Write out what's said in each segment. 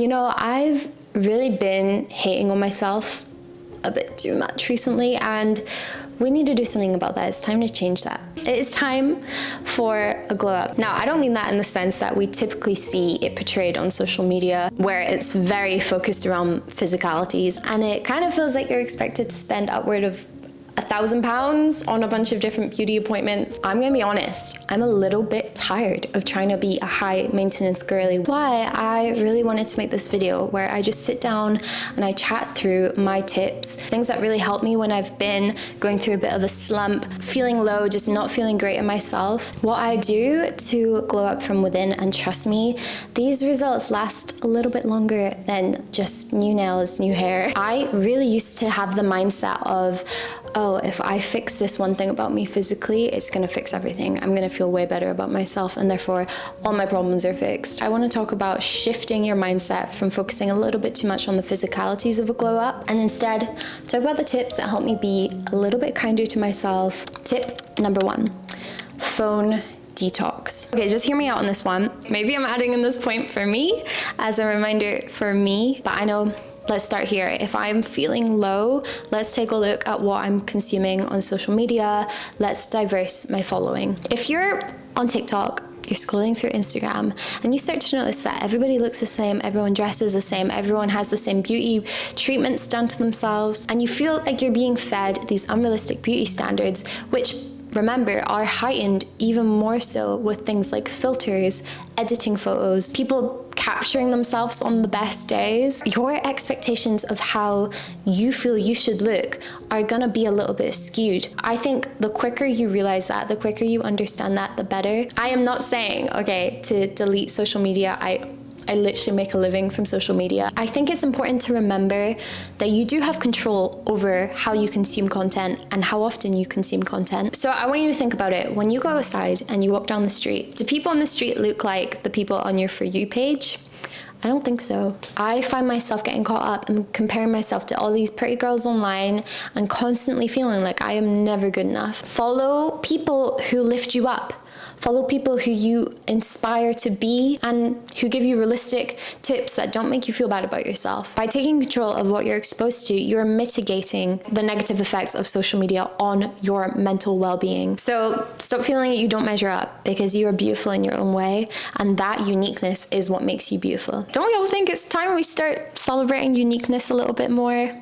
You know, I've really been hating on myself a bit too much recently, and we need to do something about that. It's time to change that. It is time for a glow up. Now, I don't mean that in the sense that we typically see it portrayed on social media, where it's very focused around physicalities, and it kind of feels like you're expected to spend upward of £1,000 on a bunch of different beauty appointments. I'm gonna be honest, I'm a little bit tired of trying to be a high maintenance girly. Why I really wanted to make this video where I just sit down and I chat through my tips, things that really help me when I've been going through a bit of a slump, feeling low, just not feeling great in myself. What I do to glow up from within, and trust me, these results last a little bit longer than just new nails, new hair. I really used to have the mindset of, oh, if I fix this one thing about me physically, it's gonna fix everything. I'm gonna feel way better about myself, and therefore all my problems are fixed. I wanna talk about shifting your mindset from focusing a little bit too much on the physicalities of a glow up, and instead talk about the tips that help me be a little bit kinder to myself. Tip number 1, phone detox. Okay, just hear me out on this one. Maybe I'm adding in this point for me as a reminder for me, but I know. Let's start here. If I'm feeling low, let's take a look at what I'm consuming on social media. Let's diverse my following. If you're on TikTok, you're scrolling through Instagram, and you start to notice that everybody looks the same, everyone dresses the same, everyone has the same beauty treatments done to themselves, and you feel like you're being fed these unrealistic beauty standards, which, remember, are heightened even more so with things like filters, editing photos, people capturing themselves on the best days. Your expectations of how you feel you should look are gonna be a little bit skewed. I think the quicker you realize that, the quicker you understand that, the better. I am not saying, okay, to delete social media. I literally make a living from social media. I think it's important to remember that you do have control over how you consume content and how often you consume content. So I want you to think about it. When you go outside and you walk down the street, do people on the street look like the people on your For You page? I don't think so. I find myself getting caught up and comparing myself to all these pretty girls online and constantly feeling like I am never good enough. Follow people who lift you up. Follow people who you inspire to be and who give you realistic tips that don't make you feel bad about yourself. By taking control of what you're exposed to, you're mitigating the negative effects of social media on your mental well-being. So stop feeling like you don't measure up, because you are beautiful in your own way, and that uniqueness is what makes you beautiful. Don't we all think it's time we start celebrating uniqueness a little bit more?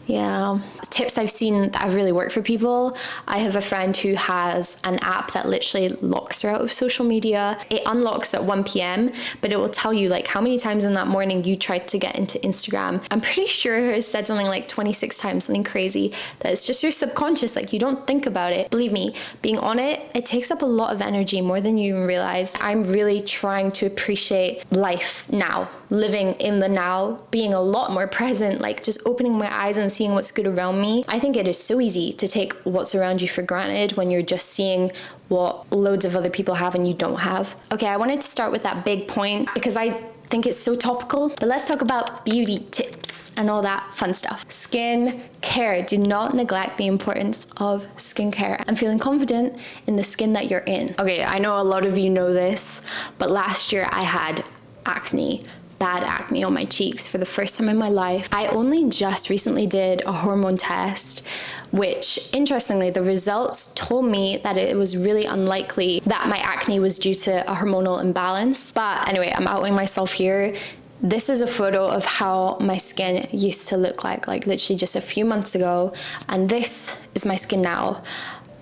Yeah. Tips I've seen that have really worked for people. I have a friend who has an app that literally locks her out of social media. It unlocks at 1 p.m, but it will tell you like how many times in that morning you tried to get into Instagram. I'm pretty sure it said something like 26 times, something crazy, that it's just your subconscious, like you don't think about it. Believe me, being on it, it takes up a lot of energy, more than you even realize. I'm really trying to appreciate life now, living in the now, being a lot more present, like just opening my eyes and seeing what's good around me. I think it is so easy to take what's around you for granted when you're just seeing what loads of other people have and you don't have. Okay, I wanted to start with that big point because I think it's so topical, but let's talk about beauty tips and all that fun stuff. Skin care. Do not neglect the importance of skincare and feeling confident in the skin that you're in. Okay, I know a lot of you know this, but last year I had acne. Bad acne on my cheeks for the first time in my life. I only just recently did a hormone test, which interestingly, the results told me that it was really unlikely that my acne was due to a hormonal imbalance. But anyway, I'm outing myself here. This is a photo of how my skin used to look like literally just a few months ago. And this is my skin now.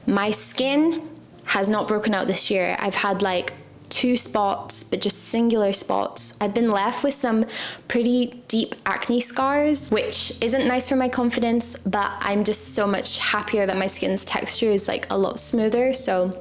My skin has not broken out this year. I've had like 2 spots, but just singular spots. I've been left with some pretty deep acne scars, which isn't nice for my confidence, but I'm just so much happier that my skin's texture is like a lot smoother. So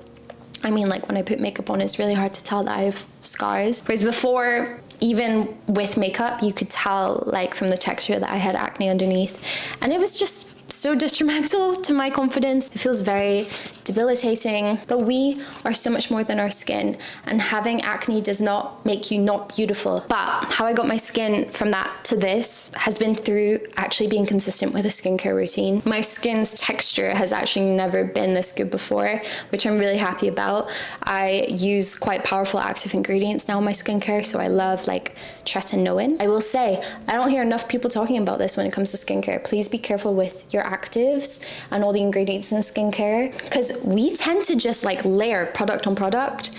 I mean, like when I put makeup on, it's really hard to tell that I have scars. Whereas before, even with makeup, you could tell like from the texture that I had acne underneath. And it was just so detrimental to my confidence. It feels very debilitating, but we are so much more than our skin, and having acne does not make you not beautiful. But how I got my skin from that to this has been through actually being consistent with a skincare routine. My skin's texture has actually never been this good before, which I'm really happy about. I use quite powerful active ingredients now in my skincare, so I love like tretinoin. I will say, I don't hear enough people talking about this when it comes to skincare. Please be careful with your actives and all the ingredients in skincare, because we tend to just like layer product on product.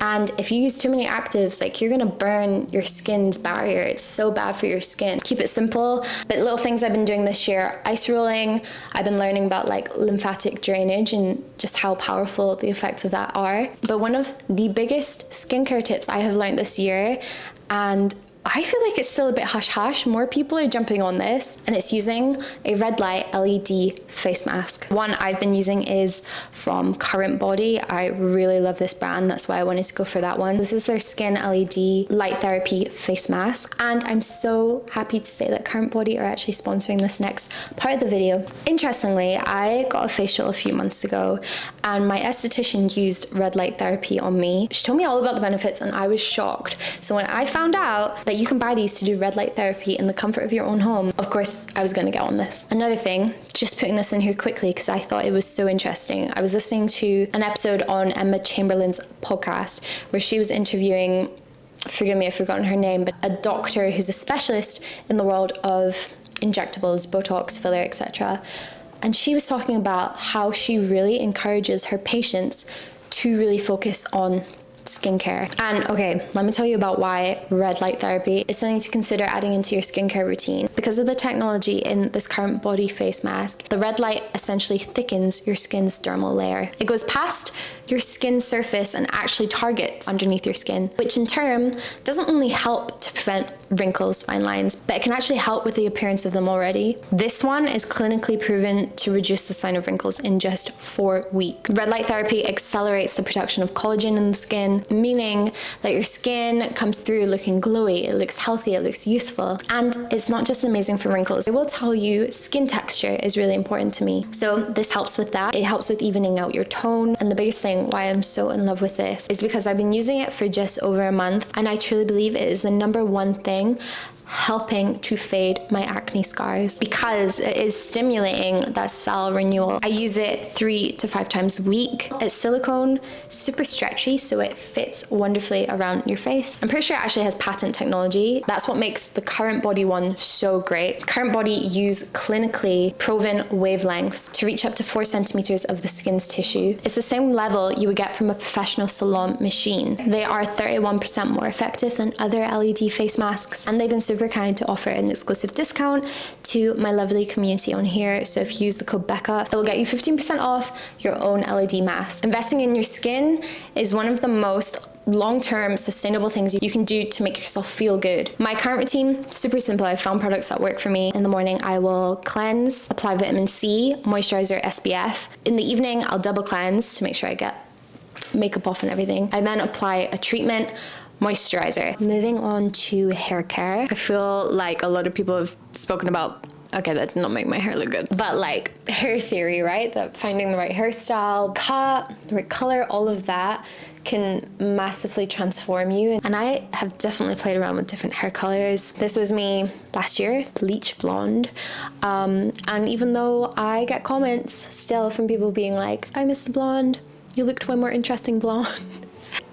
And if you use too many actives, like you're gonna burn your skin's barrier. It's so bad for your skin. Keep it simple. But little things I've been doing this year, ice rolling. I've been learning about like lymphatic drainage and just how powerful the effects of that are. But one of the biggest skincare tips I have learned this year, and I feel like it's still a bit hush-hush. More people are jumping on this, and it's using a red light LED face mask. One I've been using is from Current Body. I really love this brand. That's why I wanted to go for that one. This is their Skin LED Light Therapy face mask. And I'm so happy to say that Current Body are actually sponsoring this next part of the video. Interestingly, I got a facial a few months ago, and my esthetician used red light therapy on me. She told me all about the benefits, and I was shocked. So when I found out that you can buy these to do red light therapy in the comfort of your own home, of course I was going to get on this. Another thing, just putting this in here quickly because I thought it was so interesting. I was listening to an episode on Emma Chamberlain's podcast where she was interviewing, forgive me, I've forgotten her name, but a doctor who's a specialist in the world of injectables, Botox, filler, etc. And she was talking about how she really encourages her patients to really focus on skincare. And okay, let me tell you about why red light therapy is something to consider adding into your skincare routine. Because of the technology in this Current Body face mask, the red light essentially thickens your skin's dermal layer. It goes past your skin surface and actually targets underneath your skin, which in turn doesn't only help to prevent wrinkles, fine lines, but it can actually help with the appearance of them already. This one is clinically proven to reduce the sign of wrinkles in just 4 weeks. Red light therapy accelerates the production of collagen in the skin, meaning that your skin comes through looking glowy, it looks healthy, it looks youthful. And it's not just amazing for wrinkles. I will tell you, skin texture is really important to me. So this helps with that. It helps with evening out your tone. And the biggest thing why I'm so in love with this is because I've been using it for just over a month, and I truly believe it is the #1 thing helping to fade my acne scars, because it is stimulating that cell renewal. I use it 3 to 5 times a week. It's silicone, super stretchy, so it fits wonderfully around your face. I'm pretty sure it actually has patent technology. That's what makes the Current Body one so great. Current Body use clinically proven wavelengths to reach up to 4 centimeters of the skin's tissue. It's the same level you would get from a professional salon machine. They are 31% more effective than other LED face masks, and they've been super kind to offer an exclusive discount to my lovely community on here. So if you use the code Becca, it will get you 15% off your own LED mask. Investing in your skin is one of the most long-term sustainable things you can do to make yourself feel good. My current routine, super simple. I've found products that work for me. In the morning, I will cleanse, apply vitamin C, moisturizer, SPF. In the evening, I'll double cleanse to make sure I get makeup off and everything. I then apply a treatment, moisturizer. Moving on to hair care. I feel like a lot of people have spoken about, okay, that did not make my hair look good, but like hair theory, right? That finding the right hairstyle, cut, the right color, all of that can massively transform you. And I have definitely played around with different hair colors. This was me last year, bleach blonde. And even though I get comments still from people being like, I miss the blonde, you looked way more interesting blonde.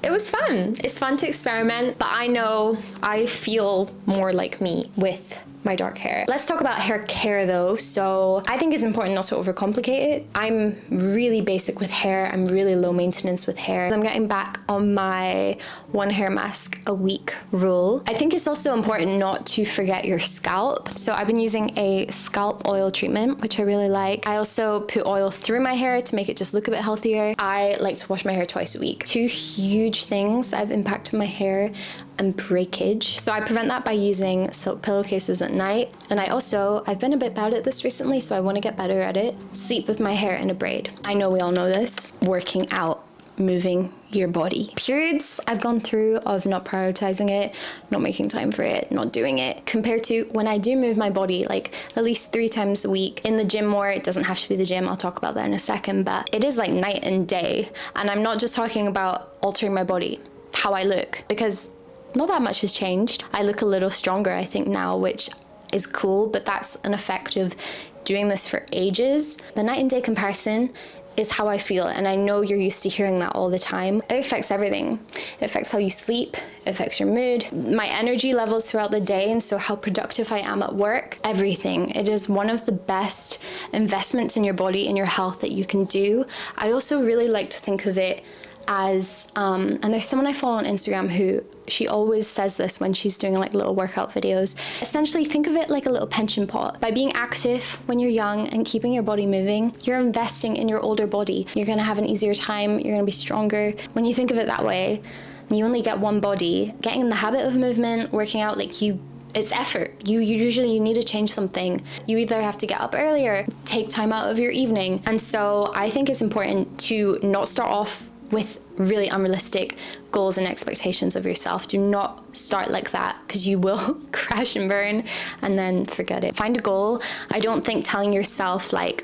It was fun. It's fun to experiment, but I know I feel more like me with my dark hair. Let's talk about hair care though. So I think it's important not to overcomplicate it. I'm really basic with hair. I'm really low maintenance with hair. I'm getting back on my 1 hair mask a week rule. I think it's also important not to forget your scalp. So I've been using a scalp oil treatment, which I really like. I also put oil through my hair to make it just look a bit healthier. I like to wash my hair twice a week. 2 huge things that have impacted my hair and breakage. So I prevent that by using silk pillowcases at night. And I've been a bit bad at this recently, so I want to get better at it. Sleep with my hair in a braid. I know we all know this. Working out moving your body. Periods, I've gone through of not prioritizing it, not making time for it, not doing it, compared to when I do move my body, like at least 3 times a week in the gym more. It doesn't have to be the gym, I'll talk about that in a second, but it is like night and day. And I'm not just talking about altering my body, how I look, because not that much has changed. I look a little stronger, I think, now, which is cool, but that's an effect of doing this for ages. The night and day comparison is how I feel, and I know you're used to hearing that all the time. It affects everything. It affects how you sleep, it affects your mood, my energy levels throughout the day, and so how productive I am at work, everything. It is one of the best investments in your body and your health that you can do. I also really like to think of it as, and there's someone I follow on Instagram who, she always says this when she's doing like little workout videos. Essentially, think of it like a little pension pot. By being active when you're young and keeping your body moving, you're investing in your older body. You're gonna have an easier time, you're gonna be stronger. When you think of it that way, you only get one body. Getting in the habit of movement, working out, it's effort. You usually need to change something. You either have to get up earlier, take time out of your evening. And so I think it's important to not start off with really unrealistic goals and expectations of yourself. Do not start like that, because you will crash and burn and then forget it. Find a goal. I don't think telling yourself like,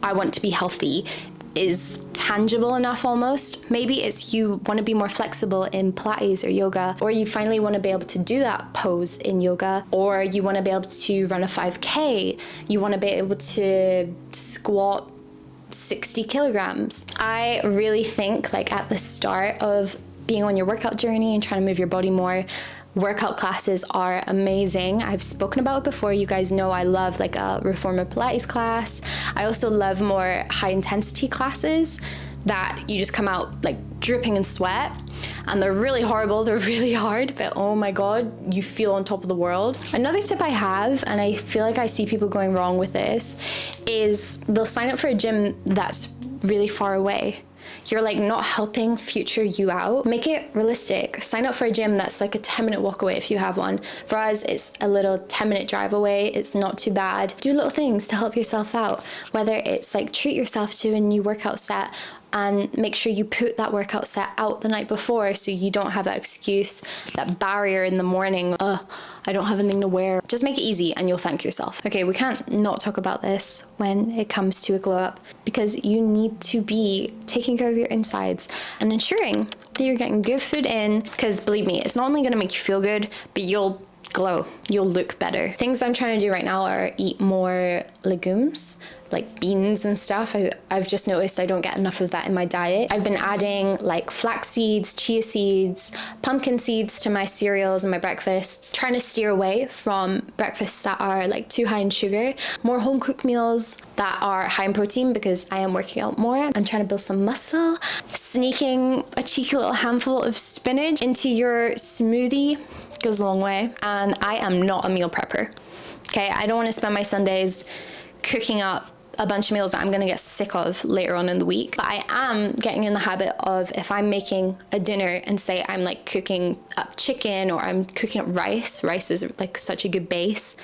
I want to be healthy is tangible enough almost. Maybe it's you want to be more flexible in Pilates or yoga, or you finally want to be able to do that pose in yoga, or you want to be able to run a 5K, you want to be able to squat 60 kilograms. I really think like at the start of being on your workout journey and trying to move your body more, workout classes are amazing. I've spoken about it before. You guys know I love like a reformer Pilates class. I also love more high intensity classes that you just come out like dripping in sweat, and they're really horrible, they're really hard, but oh my god, you feel on top of the world. Another tip I have, and I feel like I see people going wrong with this, is they'll sign up for a gym that's really far away. You're like not helping future you out. Make it realistic. Sign up for a gym that's like a 10-minute walk away if you have one. For us, it's a little 10-minute drive away. It's not too bad. Do little things to help yourself out, whether it's like treat yourself to a new workout set, and make sure you put that workout set out the night before so you don't have that excuse, that barrier in the morning, I don't have anything to wear. Just make it easy and you'll thank yourself. Okay, we can't not talk about this when it comes to a glow up, because you need to be taking care of your insides and ensuring that you're getting good food in, because believe me, it's not only gonna make you feel good, but you'll glow, you'll look better. Things I'm trying to do right now are eat more legumes, like beans and stuff. I've just noticed I don't get enough of that in my diet. I've been adding like flax seeds, chia seeds, pumpkin seeds to my cereals and my breakfasts, trying to steer away from breakfasts that are like too high in sugar, more home cooked meals that are high in protein, because I am working out more. I'm trying to build some muscle. Sneaking a cheeky little handful of spinach into your smoothie goes a long way. And I am not a meal prepper. Okay, I don't want to spend my Sundays cooking up a bunch of meals that I'm gonna get sick of later on in the week. But I am getting in the habit of, if I'm making a dinner and say I'm like cooking up chicken or I'm cooking up rice is like such a good base,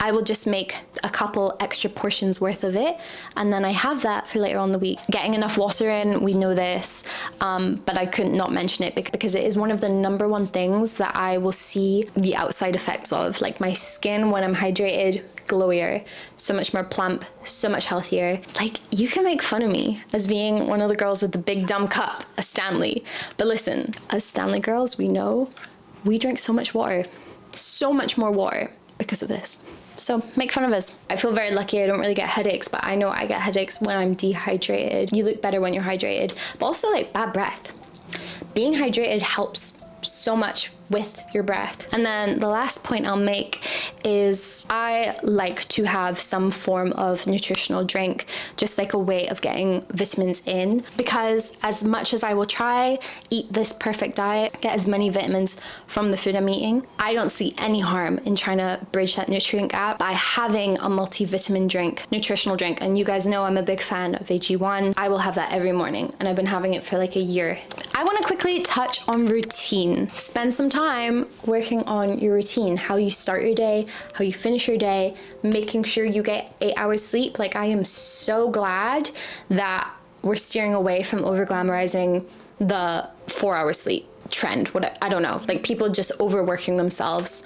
I will just make a couple extra portions worth of it, and then I have that for later on in the week. Getting enough water in, we know this, but I couldn't not mention it because it is one of the number one things that I will see the outside effects of. Like my skin when I'm hydrated, glowier, so much more plump, so much healthier. Like, you can make fun of me as being one of the girls with the big dumb cup, a Stanley. But listen, as Stanley girls, we know we drink so much water, so much more water because of this. So make fun of us. I feel very lucky I don't really get headaches, but I know I get headaches when I'm dehydrated. You look better when you're hydrated, but also like bad breath. Being hydrated helps so much with your breath. And then the last point I'll make is I like to have some form of nutritional drink, just like a way of getting vitamins in, because as much as I will try eat this perfect diet, get as many vitamins from the food I'm eating, I don't see any harm in trying to bridge that nutrient gap by having a multivitamin drink, nutritional drink. And you guys know I'm a big fan of AG1. I will have that every morning, and I've been having it for like a year. I want to quickly touch on routine. Spend some time working on your routine, how you start your day, how you finish your day, making sure you get 8 hours sleep. Like, I am so glad that we're steering away from over glamorizing the 4-hour sleep trend. What, I don't know, like people just overworking themselves.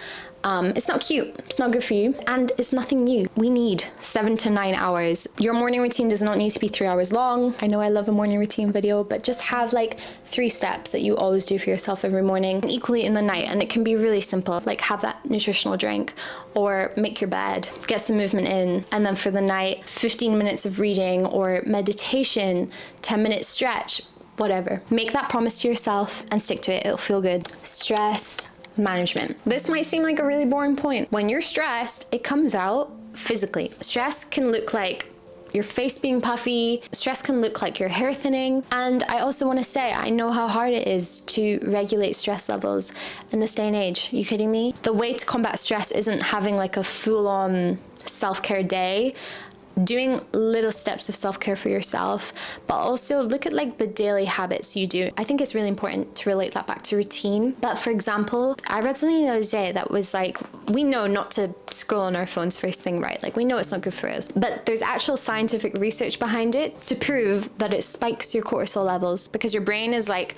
It's not cute, it's not good for you, and it's nothing new. We need 7 to 9 hours. Your morning routine does not need to be 3 hours long. I know I love a morning routine video, but just have like 3 steps that you always do for yourself every morning, and equally in the night. And it can be really simple, like have that nutritional drink or make your bed, get some movement in. And then for the night, 15 minutes of reading or meditation, 10-minute stretch, whatever. Make that promise to yourself and stick to it. It'll feel good. Stress management. This might seem like a really boring point. When you're stressed, it comes out physically. Stress can look like your face being puffy. Stress can look like your hair thinning. And I also want to say, I know how hard it is to regulate stress levels in this day and age. Are you kidding me? The way to combat stress isn't having like a full-on self-care day. Doing little steps of self-care for yourself, but also look at like the daily habits you do. I think it's really important to relate that back to routine. But for example, I read something the other day that was like, we know not to scroll on our phones first thing, right? Like we know it's not good for us, but there's actual scientific research behind it to prove that it spikes your cortisol levels because your brain is like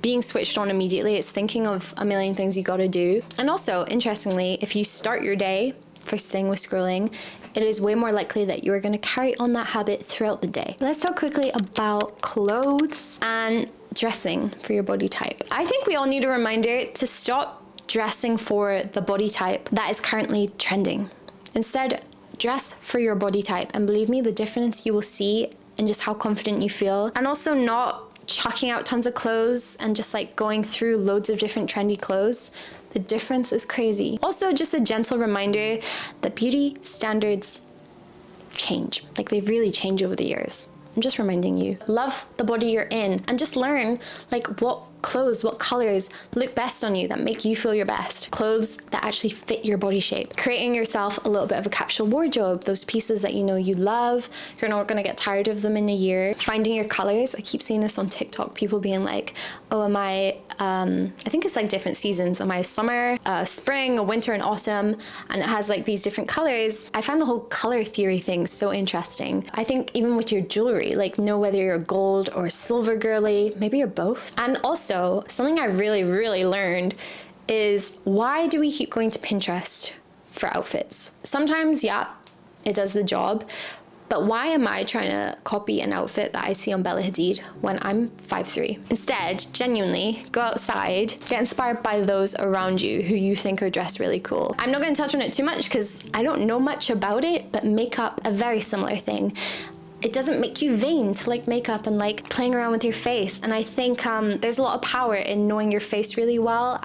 being switched on immediately. It's thinking of a million things you gotta do. And also, interestingly, if you start your day first thing with scrolling, it is way more likely that you're going to carry on that habit throughout the day. Let's talk quickly about clothes and dressing for your body type. I think we all need a reminder to stop dressing for the body type that is currently trending. Instead, dress for your body type, and believe me, the difference you will see in just how confident you feel. And also not chucking out tons of clothes and just like going through loads of different trendy clothes. The difference is crazy. Also, just a gentle reminder that beauty standards change. Like they really change over the years. I'm just reminding you. Love the body you're in and just learn like what clothes, what colors look best on you that make you feel your best. Clothes that actually fit your body shape. Creating yourself a little bit of a capsule wardrobe. Those pieces that you know you love. You're not gonna get tired of them in a year. Finding your colors. I keep seeing this on TikTok. People being like, oh, am I, I think it's like different seasons. Am I summer, spring, winter, and autumn? And it has like these different colors. I find the whole color theory thing so interesting. I think even with your jewelry, like know whether you're a gold or silver girly, maybe you're both. And also, something I really learned is, why do we keep going to Pinterest for outfits? Sometimes, yeah, it does the job, but why am I trying to copy an outfit that I see on Bella Hadid when I'm 5'3"? Instead, genuinely, go outside, get inspired by those around you who you think are dressed really cool. I'm not going to touch on it too much because I don't know much about it, but makeup, a very similar thing. It doesn't make you vain to like makeup and like playing around with your face. And I think there's a lot of power in knowing your face really well.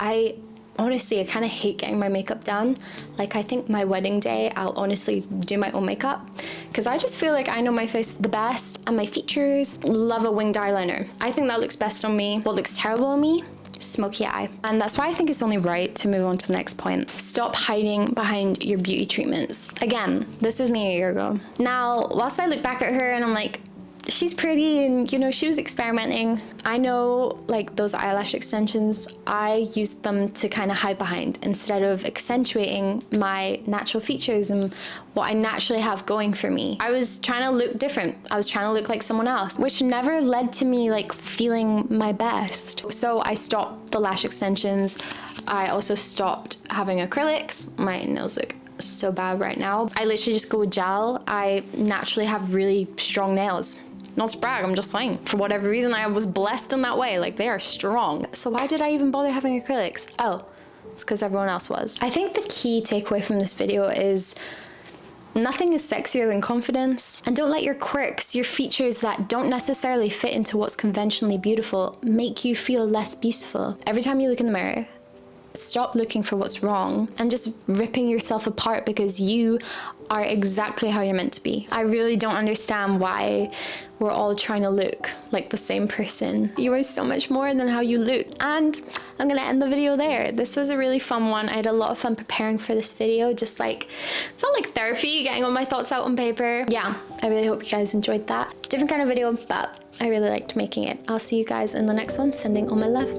Honestly, I kind of hate getting my makeup done. Like I think my wedding day, I'll honestly do my own makeup because I just feel like I know my face the best and my features. Love a winged eyeliner. I think that looks best on me. What looks terrible on me? Smoky eye. And that's why I think it's only right to move on to the next point. Stop hiding behind your beauty treatments. Again, this was me a year ago. Now, whilst I look back at her and I'm like, she's pretty and you know, she was experimenting. I know like those eyelash extensions, I used them to kind of hide behind instead of accentuating my natural features and what I naturally have going for me. I was trying to look different. I was trying to look like someone else, which never led to me like feeling my best. So I stopped the lash extensions. I also stopped having acrylics. My nails look so bad right now. I literally just go with gel. I naturally have really strong nails. Not to brag, I'm just saying. For whatever reason, I was blessed in that way. Like, they are strong. So why did I even bother having acrylics? Oh, it's because everyone else was. I think the key takeaway from this video is nothing is sexier than confidence. And don't let your quirks, your features that don't necessarily fit into what's conventionally beautiful, make you feel less beautiful. Every time you look in the mirror, stop looking for what's wrong and just ripping yourself apart because you are exactly how you're meant to be. I really don't understand why we're all trying to look like the same person. You are so much more than how you look. And I'm gonna end the video there. This was a really fun one. I had a lot of fun preparing for this video. Just like, felt like therapy, getting all my thoughts out on paper. Yeah, I really hope you guys enjoyed that. Different kind of video, but I really liked making it. I'll see you guys in the next one. Sending all my love.